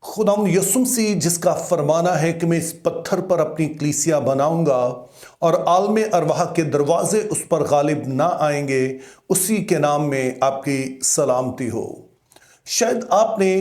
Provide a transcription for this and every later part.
खुदावंद यीशु मसीह जिसका फरमाना है कि मैं इस पत्थर पर अपनी कलीसिया बनाऊंगा और आलम अरवाह के दरवाजे उस पर गालिब ना आएंगे, उसी के नाम में आपकी सलामती हो। शायद आपने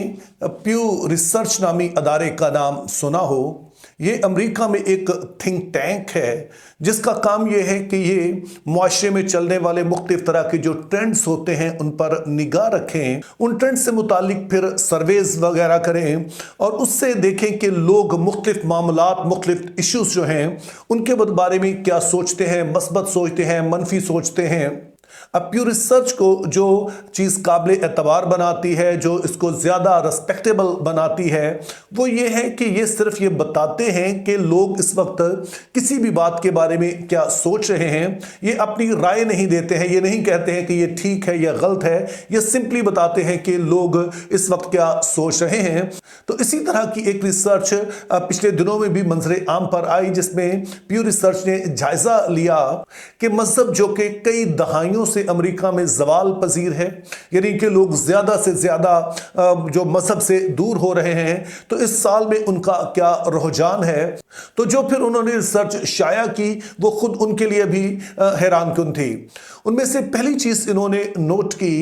प्यू रिसर्च नामी अदारे का नाम सुना हो। ये अमेरिका में एक थिंक टैंक है जिसका काम यह है कि ये मुआशरे में चलने वाले मुख्तलिफ तरह के जो ट्रेंड्स होते हैं उन पर निगाह रखें, उन ट्रेंड्स से मुतालिक फिर सर्वेज वगैरह करें और उससे देखें कि लोग मुख्तलिफ मामलात, मुख्तलिफ इश्यूज जो हैं उनके बारे में क्या सोचते हैं, मस्बत सोचते हैं, मनफी सोचते हैं। अब प्यू रिसर्च को जो चीज़ काबिल एतबार बनाती है, जो इसको ज़्यादा रिस्पेक्टेबल बनाती है, वो ये है कि ये सिर्फ ये बताते हैं कि लोग इस वक्त किसी भी बात के बारे में क्या सोच रहे हैं। ये अपनी राय नहीं देते हैं, ये नहीं कहते हैं कि ये ठीक है या गलत है, ये सिंपली बताते हैं कि लोग इस वक्त क्या सोच रहे हैं। तो इसी तरह की एक रिसर्च पिछले दिनों में भी मंजरे आम पर आई, जिसमें प्यू रिसर्च ने जायजा लिया कि मजहब जो कि कई दहाइयों से अमेरिका में जवाल पजीर है, यानी कि लोग ज्यादा से ज्यादा जो मजहब से दूर हो रहे हैं, तो इस साल में उनका क्या रुझान है। तो जो फिर उन्होंने रिसर्च शाया की वो खुद उनके लिए भी हैरानकुन थी। उनमें से पहली चीज इन्होंने नोट की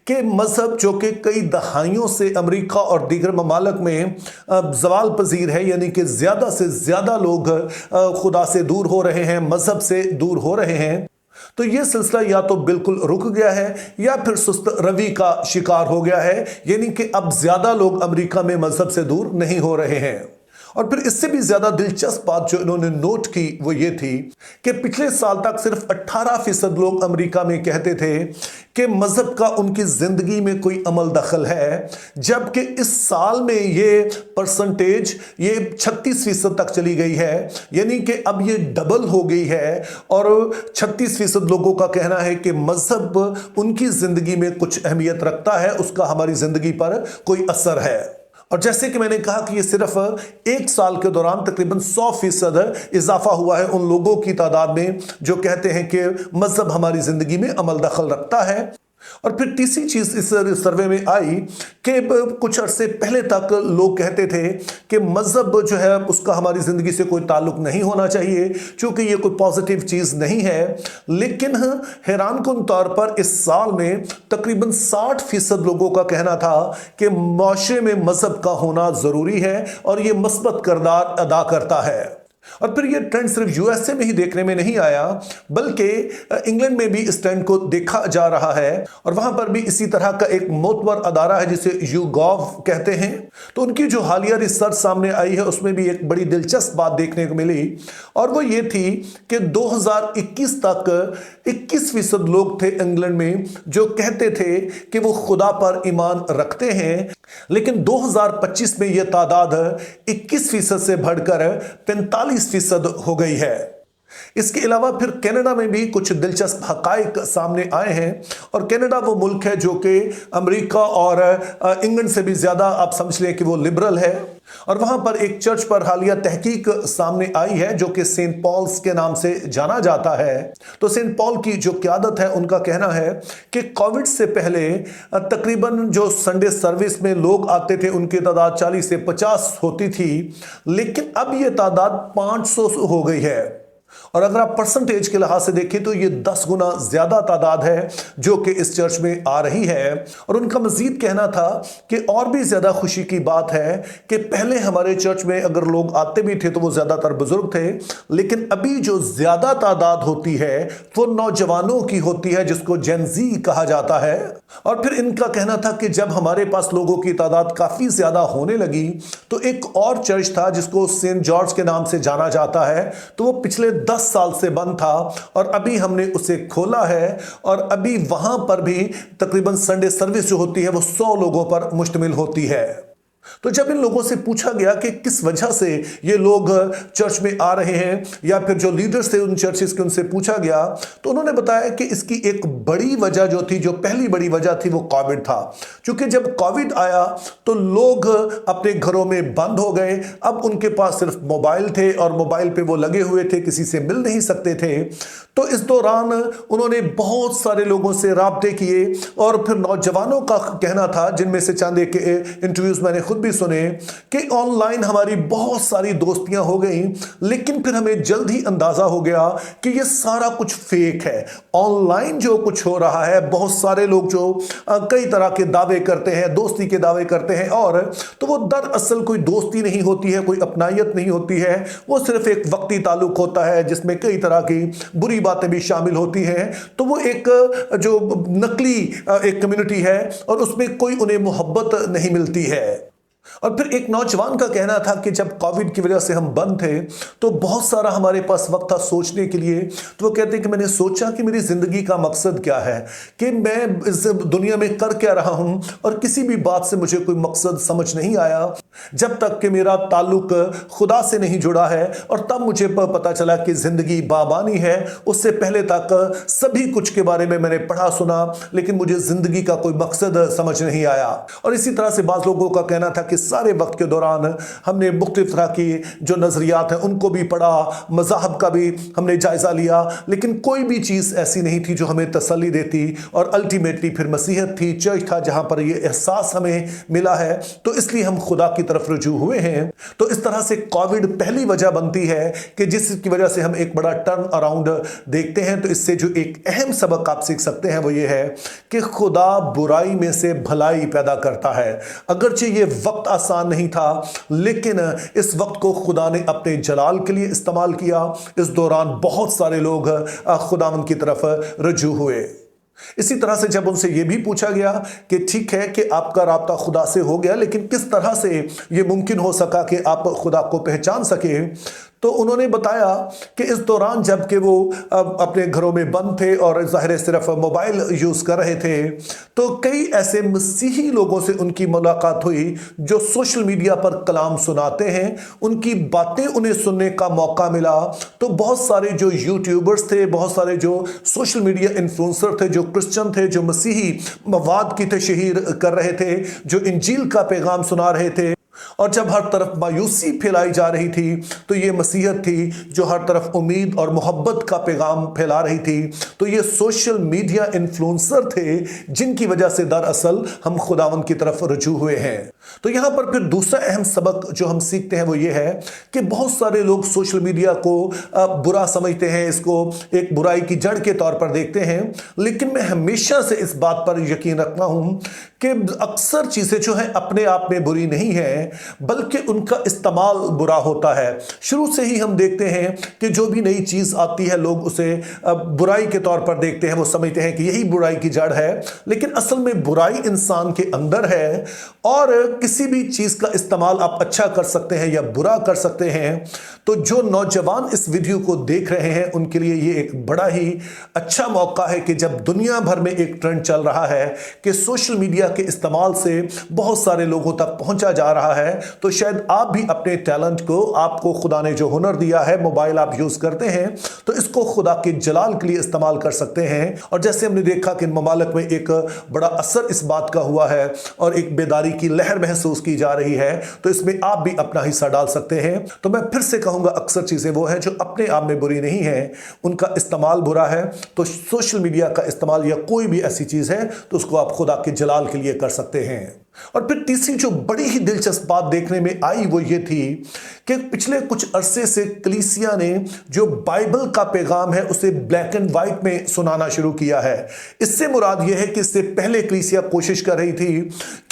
कि मजहब जो कि कई दहाइयों से अमेरिका और दीगर ममालिक में जवाल पजीर है, यानी कि ज्यादा से ज्यादा लोग खुदा से दूर हो रहे हैं, मजहब से दूर हो रहे हैं, तो यह सिलसिला या तो बिल्कुल रुक गया है या फिर सुस्त रवि का शिकार हो गया है, यानी कि अब ज्यादा लोग अमेरिका में मजहब से दूर नहीं हो रहे हैं। और फिर इससे भी ज्यादा दिलचस्प बात जो इन्होंने नोट की वो ये थी कि पिछले साल तक सिर्फ 18% लोग अमेरिका में कहते थे कि मजहब का उनकी जिंदगी में कोई अमल दखल है, जबकि इस साल में ये परसेंटेज ये 36% तक चली गई है, यानी कि अब ये डबल हो गई है और 36% लोगों का कहना है कि मजहब उनकी जिंदगी में कुछ अहमियत रखता है, उसका हमारी जिंदगी पर कोई असर है। और जैसे कि मैंने कहा कि ये सिर्फ एक साल के दौरान तकरीबन 100% इजाफा हुआ है उन लोगों की तादाद में जो कहते हैं कि मजहब हमारी जिंदगी में अमल दखल रखता है। और फिर तीसरी चीज इस सर्वे में आई कि कुछ अरसे पहले तक लोग कहते थे कि मजहब जो है उसका हमारी जिंदगी से कोई ताल्लुक नहीं होना चाहिए क्योंकि ये कोई पॉजिटिव चीज नहीं है, लेकिन हैरानकुन तौर पर इस साल में तकरीबन 60% लोगों का कहना था कि मुआशरे में मजहब का होना जरूरी है और ये मस्बत किरदार अदा करता है। और फिर ये ट्रेंड सिर्फ यूएसए में ही देखने में नहीं आया, बल्कि इंग्लैंड में भी इस ट्रेंड को देखा जा रहा है और वहां पर भी इसी तरह का एक मोतबर अदारा है जिसे YouGov कहते हैं। तो उनकी जो हालिया रिसर्च सामने आई है उसमें भी एक बड़ी दिलचस्प बात देखने को मिली और वो ये थी कि 2021 तक 21% लोग थे इंग्लैंड में जो कहते थे कि वो खुदा पर ईमान रखते हैं, लेकिन 2025 में यह तादाद 21% से बढ़कर 45% हो गई है। इसके अलावा फिर कनाडा में भी कुछ दिलचस्प हकाइक सामने आए हैं और कनाडा वो मुल्क है जो कि अमेरिका और इंग्लैंड से भी ज्यादा आप समझ लें कि वो लिबरल है और वहां पर एक चर्च पर हालिया तहकीक सामने आई है जो कि सेंट पॉल्स के नाम से जाना जाता है। तो सेंट पॉल की जो क़यादत है उनका कहना है कि कोविड से पहले तकरीबन जो संडे सर्विस में लोग आते थे उनकी तादाद 40 से 50 होती थी, लेकिन अब यह तादाद 500 हो गई है। और अगर आप परसेंटेज के लिहाज से देखें तो ये 10 गुना ज्यादा तादाद है जो कि इस चर्च में आ रही है। और उनका मजीद कहना था कि और भी ज्यादा खुशी की बात है कि पहले हमारे चर्च में अगर लोग आते भी थे तो वो ज्यादातर बुजुर्ग थे, लेकिन अभी जो ज्यादा तादाद होती है वो नौजवानों की होती है जिसको जेन ज़ी कहा जाता है। और फिर इनका कहना था कि जब हमारे पास लोगों की तादाद काफी ज्यादा होने लगी तो एक और चर्च था जिसको सेंट जॉर्ज के नाम से जाना जाता है, तो वो पिछले 10 साल से बंद था और अभी हमने उसे खोला है और अभी वहां पर भी तकरीबन संडे सर्विस जो होती है वो 100 लोगों पर मुश्तमिल होती है। तो जब इन लोगों से पूछा गया कि किस वजह से ये लोग चर्च में आ रहे हैं या फिर जो लीडर्स थे उन चर्चेस के उनसे पूछा गया तो उन्होंने बताया कि इसकी एक बड़ी वजह जो थी, जो पहली बड़ी वजह थी वो कोविड था। क्योंकि जब कोविड आया तो लोग अपने घरों में बंद हो गए, अब उनके पास सिर्फ मोबाइल थे और मोबाइल पे वो लगे हुए थे, किसी से मिल नहीं सकते थे। तो इस दौरान उन्होंने बहुत सारे लोगों से राब्ते किए और फिर नौजवानों का कहना था, जिनमें से चंद एक इंटरव्यूज मैंने खुद खुद भी सुने कि ऑनलाइन हमारी बहुत सारी दोस्तियां हो गई, लेकिन फिर हमें जल्द ही अंदाजा हो गया कि ये सारा कुछ फेक है। ऑनलाइन जो कुछ हो रहा है, बहुत सारे लोग जो कई तरह के दावे करते हैं, दोस्ती के दावे करते हैं, और तो वो दरअसल कोई दोस्ती नहीं होती है, कोई अपनायत नहीं होती है, वो सिर्फ एक वक्ती ताल्लुक होता है जिसमें कई तरह की बुरी बातें भी शामिल होती हैं। तो वो एक जो नकली एक कम्युनिटी है और उसमें कोई उन्हें मोहब्बत नहीं मिलती है। और फिर एक नौजवान का कहना था कि जब कोविड की वजह से हम बंद थे तो बहुत सारा हमारे पास वक्त था सोचने के लिए। तो वो कहते हैं कि मैंने सोचा कि मेरी जिंदगी का मकसद क्या है, कि मैं इस दुनिया में कर क्या रहा हूं, और किसी भी बात से मुझे कोई मकसद समझ नहीं आया जब तक कि मेरा ताल्लुक खुदा से नहीं जुड़ा है। और तब मुझे पता चला कि जिंदगी बाबानी है। उससे पहले तक सभी कुछ के बारे में मैंने पढ़ा सुना, लेकिन मुझे जिंदगी का कोई मकसद समझ नहीं आया। और इसी तरह से बाज़ लोगों का कहना था कि सारे वक्त के दौरान हमने मुख्तलिफ तरह की जो नजरियात हैं उनको भी पढ़ा, मज़हब का भी हमने जायजा लिया, लेकिन कोई भी चीज़ ऐसी नहीं थी जो हमें तसल्ली देती। और अल्टीमेटली फिर मसीहत थी, चर्च था, जहां पर यह एहसास हमें मिला है, तो इसलिए हम खुदा की तरफ रुजू हुए हैं। तो इस तरह से कोविड पहली वजह बनती है कि जिसकी वजह से हम एक बड़ा टर्न अराउंड देखते हैं। तो इससे जो एक अहम सबक आप सीख सकते हैं वो ये है कि खुदा बुराई में से भलाई पैदा करता है। अगरचे ये वक्त आसान नहीं था, लेकिन इस वक्त को खुदा ने अपने जलाल के लिए इस्तेमाल किया। इस दौरान बहुत सारे लोग खुदावंद की तरफ रुजू हुए। इसी तरह से जब उनसे यह भी पूछा गया कि ठीक है कि आपका राब्ता खुदा से हो गया, लेकिन किस तरह से यह मुमकिन हो सका कि आप खुदा को पहचान सके, तो उन्होंने बताया कि इस दौरान जबकि वो अपने घरों में बंद थे और ज़ाहिर सिर्फ मोबाइल यूज़ कर रहे थे, तो कई ऐसे मसीही लोगों से उनकी मुलाकात हुई जो सोशल मीडिया पर कलाम सुनाते हैं। उनकी बातें उन्हें सुनने का मौका मिला। तो बहुत सारे जो यूट्यूबर्स थे, बहुत सारे जो सोशल मीडिया इन्फ्लुएंसर थे, जो क्रिश्चियन थे, जो मसीही मवाद की तशहीर कर रहे थे, जो इंजील का पैगाम सुना रहे थे, और जब हर तरफ मायूसी फैलाई जा रही थी, तो ये मसीहत थी जो हर तरफ उम्मीद और मोहब्बत का पैगाम फैला रही थी। तो ये सोशल मीडिया इन्फ्लुएंसर थे जिनकी वजह से दरअसल हम खुदावंद की तरफ रुजू हुए हैं। तो यहां पर फिर दूसरा अहम सबक जो हम सीखते हैं वो ये है कि बहुत सारे लोग सोशल मीडिया को बुरा समझते हैं, इसको एक बुराई की जड़ के तौर पर देखते हैं। लेकिन मैं हमेशा से इस बात पर यकीन रखता हूं कि अक्सर चीजें जो है अपने आप में बुरी नहीं है, बल्कि उनका इस्तेमाल बुरा होता है। शुरू से ही हम देखते हैं कि जो भी नई चीज आती है लोग उसे बुराई के तौर पर देखते हैं। वो समझते हैं कि यही बुराई की जड़ है, लेकिन असल में बुराई इंसान के अंदर है। और किसी भी चीज का इस्तेमाल आप अच्छा कर सकते हैं या बुरा कर सकते हैं। तो जो नौजवान इस वीडियो को देख रहे हैं उनके लिए ये एक बड़ा ही अच्छा मौका है कि जब दुनिया भर में एक ट्रेंड चल रहा है कि सोशल मीडिया के इस्तेमाल से बहुत सारे लोगों तक पहुंचा जा रहा है, तो शायद आप भी अपने टैलेंट को, आपको खुदा ने जो हुनर दिया है, मोबाइल आप यूज करते हैं, तो इसको खुदा के जलाल के लिए इस्तेमाल कर सकते हैं। और जैसे हमने देखा कि इन ममालिक में एक बड़ा असर इस बात का हुआ है और एक बेदारी की लहर महसूस की जा रही है, तो इसमें आप भी अपना हिस्सा डाल सकते हैं। तो मैं फिर से कहूंगा, अक्सर चीजें वो है जो अपने आप में बुरी नहीं है, उनका इस्तेमाल बुरा है। तो सोशल मीडिया का इस्तेमाल या कोई भी ऐसी चीज है तो उसको आप खुदा के जलाल के लिए कर सकते हैं। और फिर तीसरी जो बड़ी ही दिलचस्प बात देखने में आई वो ये थी कि पिछले कुछ अरसे से कलीसिया ने जो बाइबल का पैगाम है उसे ब्लैक एंड व्हाइट में सुनाना शुरू किया है। इससे मुराद ये है कि इससे पहले कलीसिया कोशिश कर रही थी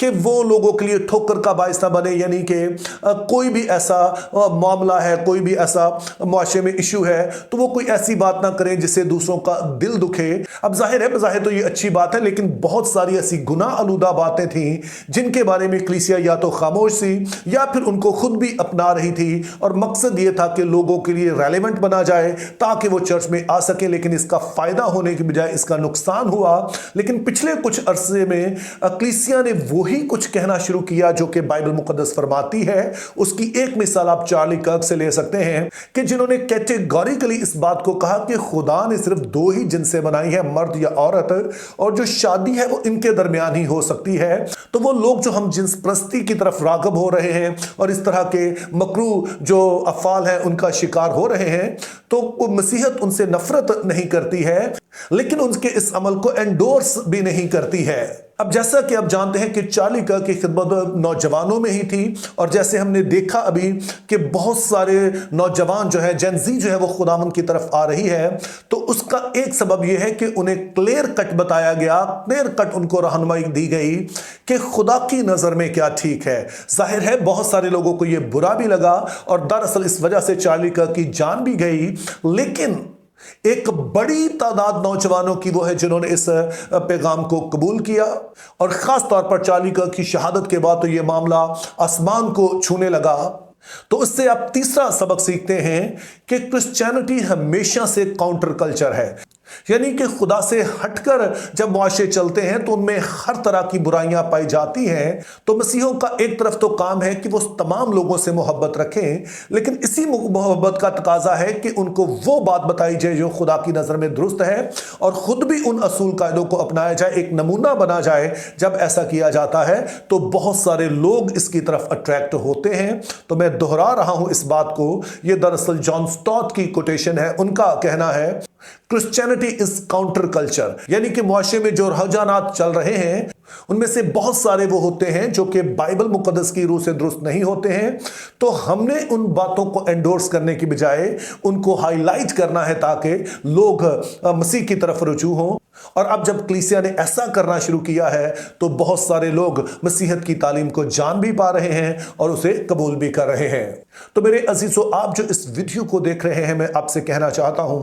कि वो लोगों के लिए ठोकर का बायस ना बने, यानी कि कोई भी ऐसा मामला है, कोई भी ऐसा मुआशरे में इशू है, तो वो कोई ऐसी बात ना करें जिससे दूसरों का दिल दुखे। अब जाहिर है, बज़ाहिर तो ये अच्छी बात है, लेकिन बहुत सारी ऐसी गुनाह आलूदा बातें थी जिनके बारे में कलीसिया या तो खामोश थी या फिर उनको खुद भी अपना रही थी। और मकसद ये था कि लोगों के लिए रेलेवेंट बना जाए ताकि वो चर्च में आ सके, लेकिन इसका फायदा होने की बजाय इसका नुकसान हुआ। लेकिन पिछले कुछ अरसे में कलीसिया ने वही कुछ कहना शुरू किया जो कि बाइबल मुकद्दस फरमाती है। उसकी एक मिसाल आप चार्ली कर्क से ले सकते हैं कि जिन्होंने कैटेगोरिकली इस बात को कहा कि खुदा ने सिर्फ दो ही जिनसे बनाई है, मर्द या औरत, और जो शादी है वो इनके दरमियान ही हो सकती है। तो वो लोग जो हम जिन्स प्रस्ती की तरफ रागब हो रहे हैं और इस तरह के मकरू जो अफाल हैं उनका शिकार हो रहे हैं, तो मसीहत उनसे नफरत नहीं करती है, लेकिन उनके इस अमल को एंडोर्स भी नहीं करती है। अब जैसा कि आप जानते हैं कि चार्ली कर्क की खिदमत नौजवानों में ही थी, और जैसे हमने देखा अभी कि बहुत सारे नौजवान जो है, जेन ज़ी जो है वो खुदावंद की तरफ आ रही है, तो उसका एक सबब यह है कि उन्हें क्लियर कट बताया गया, क्लियर कट उनको रहनुमाई दी गई कि खुदा की नज़र में क्या ठीक है। जाहिर है बहुत सारे लोगों को यह बुरा भी लगा, और दरअसल इस वजह से चार्ली कर्क की जान भी गई, लेकिन एक बड़ी तादाद नौजवानों की वो है जिन्होंने इस पैगाम को कबूल किया, और खास तौर पर चार्ली कर्क की शहादत के बाद तो ये मामला आसमान को छूने लगा। तो इससे आप तीसरा सबक सीखते हैं कि क्रिश्चियनिटी हमेशा से काउंटर कल्चर है, यानी कि खुदा से हटकर जब मुआशरे चलते हैं तो उनमें हर तरह की बुराइयां पाई जाती हैं। तो मसीहों का एक तरफ तो काम है कि वो तमाम लोगों से मोहब्बत रखें, लेकिन इसी मोहब्बत का तकाजा है कि उनको वो बात बताई जाए जो खुदा की नज़र में दुरुस्त है, और खुद भी उन असूल कायदों को अपनाया जाए, एक नमूना बना जाए। जब ऐसा किया जाता है तो बहुत सारे लोग इसकी तरफ अट्रैक्ट होते हैं। तो मैं दोहरा रहा हूं इस बात को, यह दरअसल जॉन स्टॉट की कोटेशन है। उनका कहना है क्रिश्चियनिटी इज काउंटर कल्चर, यानी कि मुआशरे में जो रुझानात चल रहे हैं उनमें से बहुत सारे वो होते हैं जो कि बाइबल मुकद्दस की रूह से दुरुस्त नहीं होते हैं। तो हमने उन बातों को एंडोर्स करने की बजाय उनको हाईलाइट करना है ताकि लोग मसीह की तरफ रुजू हों। और अब जब कलीसिया ने ऐसा करना शुरू किया है तो बहुत सारे लोग मसीहत की तालीम को जान भी पा रहे हैं और उसे कबूल भी कर रहे हैं। तो मेरे अजीजों, आप जो इस वीडियो को देख रहे हैं, मैं आपसे कहना चाहता हूं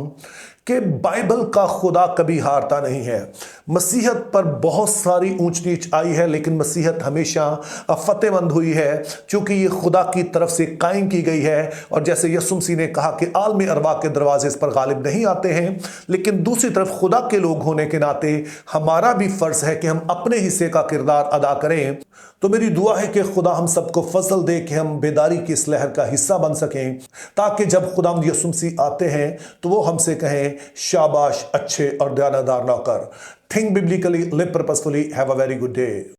कि बाइबल का खुदा कभी हारता नहीं है। मसीहत पर बहुत सारी ऊंच नीच आई है, लेकिन मसीहत हमेशा फतेहमंद हुई है, क्योंकि ये खुदा की तरफ से कायम की गई है। और जैसे यीशु मसीह ने कहा कि आलम अरवा के दरवाजे इस पर गालिब नहीं आते हैं, लेकिन दूसरी तरफ खुदा के लोग होने के नाते हमारा भी फर्ज है कि हम अपने हिस्से का किरदार अदा करें। तो मेरी दुआ है कि खुदा हम सबको फजल दे कि हम बेदारी की इस लहर का हिस्सा बन सकें, ताकि जब खुदावंद यीशु मसीह आते हैं तो वो हमसे कहें, शाबाश अच्छे और दयानदार नौकर। Think biblically, live purposefully, have a very good day.